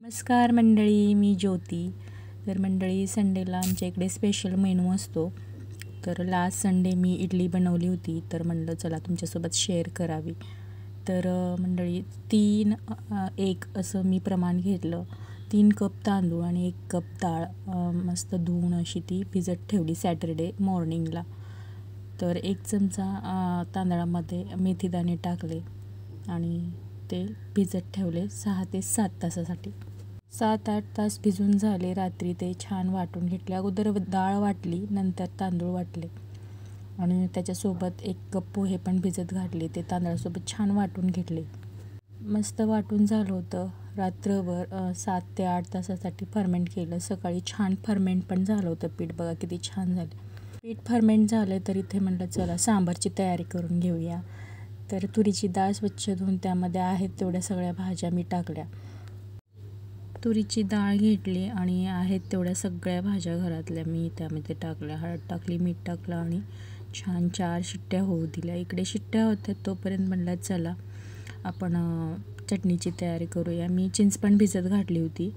नमस्कार मंडळी, मी ज्योती. तर मंडळी, संडेला आमच्या इकडे स्पेशल मेनू असतो. तर लास्ट संडे मी इडली बनवली होती, तर म्हणलं चला तुमच्यासोबत शेअर करावी. तर मंडळी, 3:1 असं मी प्रमाण घेतलं. 3 कप तांदूळ आणि 1 कप डाळ मस्त धुवून अशी ती भिजत ठेवली सॅटरडे मॉर्निंगला. तर 1 चमचा तांदळामध्ये मेथीदाणे टाकले आणि ते भिजत ठेवले 6 ते 7 तासासाठी. 7-8 तास भिजून झाले. रात्री ते छान वाटून घेतले. अगोदर डाळ वाटली, नंतर तांदूळ वाटले आणि त्याच्यासोबत 1 कप पोहे पण भिजत घातले. ते तांदळासोबत छान वाटून घेतले. मस्त वाटून झालं होतं. रात्रभर 7 ते 8 तासासाठी फर्मेंट केलं. सकाळी छान फर्मेंट पण झालं होतं पीठ. बघा किती छान झालं. पीठ फर्मेंट झालं तर इथे म्हटलं चला सांबारची तयारी करून घेऊया. तर तुरीची डाळ स्वच्छ धुवून त्यामध्ये आहेत तेवढ्या सगळ्या भाज्या मी टाकल्या. तुरीची डाळ घेतली आणि आहेत तेवढ्या सगळ्या भाज्या घरातल्या मी त्यामध्ये टाकल्या. हळद टाकली, मीठ टाकलं आणि छान 4 शिट्ट्या होऊ दिल्या. इकडे शिट्ट्या होत्या तोपर्यंत म्हणलं चला आपण चटणीची तयारी करूया. मी चिंच पण भिजत घातली होती.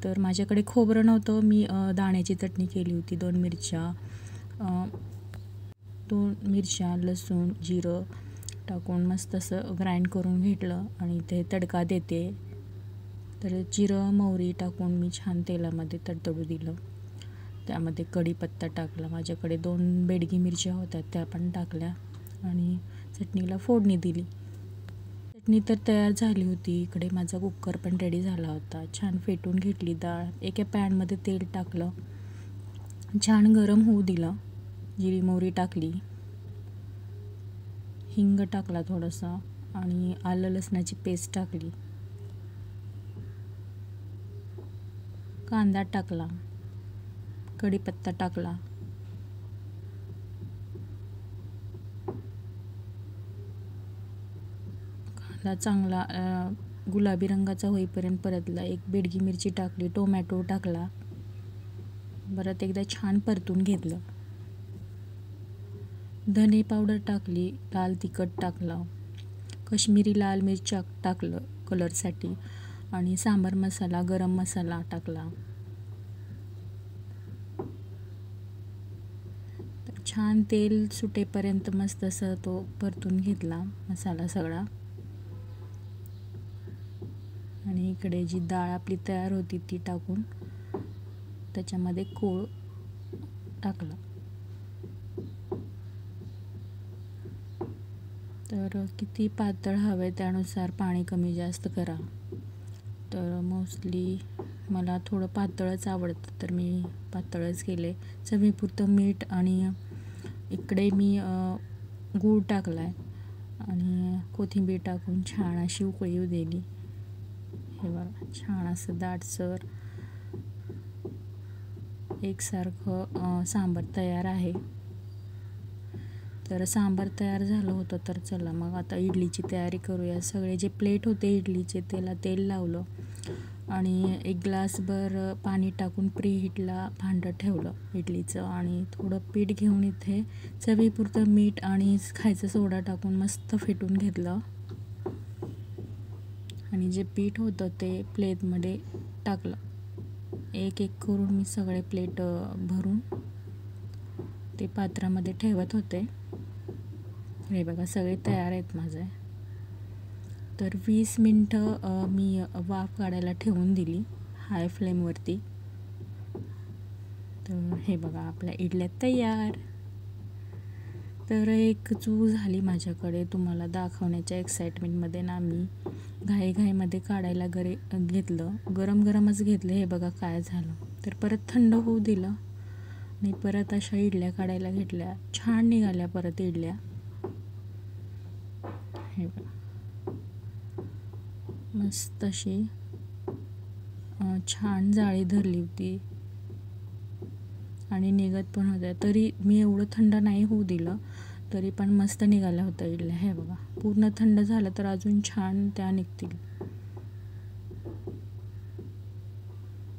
तर माझ्याकडे खोबरं नव्हतं. मी दाण्याची चटणी केली होती. 2 मिरच्या, लसूण, जिरं टाकून मस्त असं ग्राइंड करून घेतलं आणि ते तडका देते. तर जिरं मोहरी टाकून मी छान तेलामध्ये तडतडू दिलं. त्यामध्ये कढीपत्ता टाकला. माझ्याकडे 2 बेडगी मिरच्या होत्या त्या पण टाकल्या आणि चटणीला फोडणी दिली. चटणी तर तयार झाली होती. इकडे माझा कुकर पण रेडी झाला होता. छान फेटून घेतली डाळ. एका पॅनमध्ये तेल टाकलं, छान गरम होऊ दिलं. जिरी मोहरी टाकली, हिंग टाकला थोडासा आणि आलं लसणाची पेस्ट टाकली. कांदा टाकला, कढीपत्ता टाकला, कांदा चांगला गुलाबी रंगाचा होईपर्यंत परतला. 1 बेडगी मिरची टाकली, टोमॅटो टाकला, परत एकदा छान परतून घेतलं. धने पावडर टाकली, लाल तिखट टाकलं, काश्मीरी लाल मिरच टाकलं कलरसाठी आणि सांबार मसाला, गरम मसाला टाकला. तर छान तेल सुटेपर्यंत मस्त असं तो परतून घेतला मसाला सगळा. आणि इकडे जी डाळ आपली तयार होती ती टाकून त्याच्यामध्ये कोळ टाकला. तर किती पातळ हवे त्यानुसार पाणी कमी जास्त करा. तर मोस्टली मला थोडं पातळच आवडतं तर मी पातळच केले. चवीपुरतं मीठ आणि इकडे मी गूळ टाकला आहे आणि कोथिंबीर टाकून छान अशी उकळी येऊ दिली. हे बघा छान असं दाटसर एकसारखं सांबार तयार आहे. तर सांबार तयार झालं होतं. तर चला मग आता इडलीची तयारी करूया. सगळे जे प्लेट होते इडलीचे त्याला तेल लावलं आणि 1 ग्लासभर पाणी टाकून प्रीहीटला भांडं ठेवलं इडलीचं आणि थोडं पीठ घेऊन इथे चवीपुरतं मीठ आणि खायचा सोडा टाकून मस्त फेटून घेतलं आणि जे पीठ होतं ते प्लेटमध्ये टाकलं. एक करून मी सगळे प्लेट भरून ते पात्रामध्ये ठेवत होते. हे बघा सगळे तयार आहेत माझे. तर 20 मिनटं मी वाफ काढायला ठेवून दिली हाय फ्लेमवरती. तर हे बघा आपल्या इडल्या तयार. तर एक चूक झाली माझ्याकडे तुम्हाला दाखवण्याच्या एक्साइटमेंटमध्ये ना, मी घाईमध्ये काढायला घेतलं. गरमच घेतलं. हे बघा काय झालं. तर परत थंड होऊ दिलं आणि परत अशा इडल्या काढायला घेतल्या. छान निघाल्या परत इडल्या. हे बघा मस्त अशी छान जाळी धरली होती आणि निघत पण होत्या. तरी मी एवढं थंड नाही होऊ दिलं तरी पण मस्त निघाल्या होत्या इडल्या. हे बघा पूर्ण थंड झालं तर अजून छान त्या निघतील.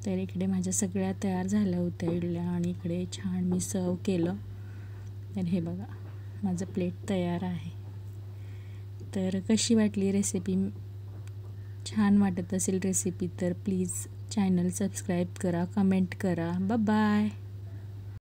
तर इकडे माझ्या सगळ्या तयार झाल्या होत्या इडल्या आणि इकडे छान मी सर्व केलं. तर हे बघा माझं प्लेट तयार आहे. तर कशी वाटली रेसिपी छान वाटत असेल रेसिपी तर प्लीज चॅनल सबस्क्राईब करा, कमेंट करा. बाय.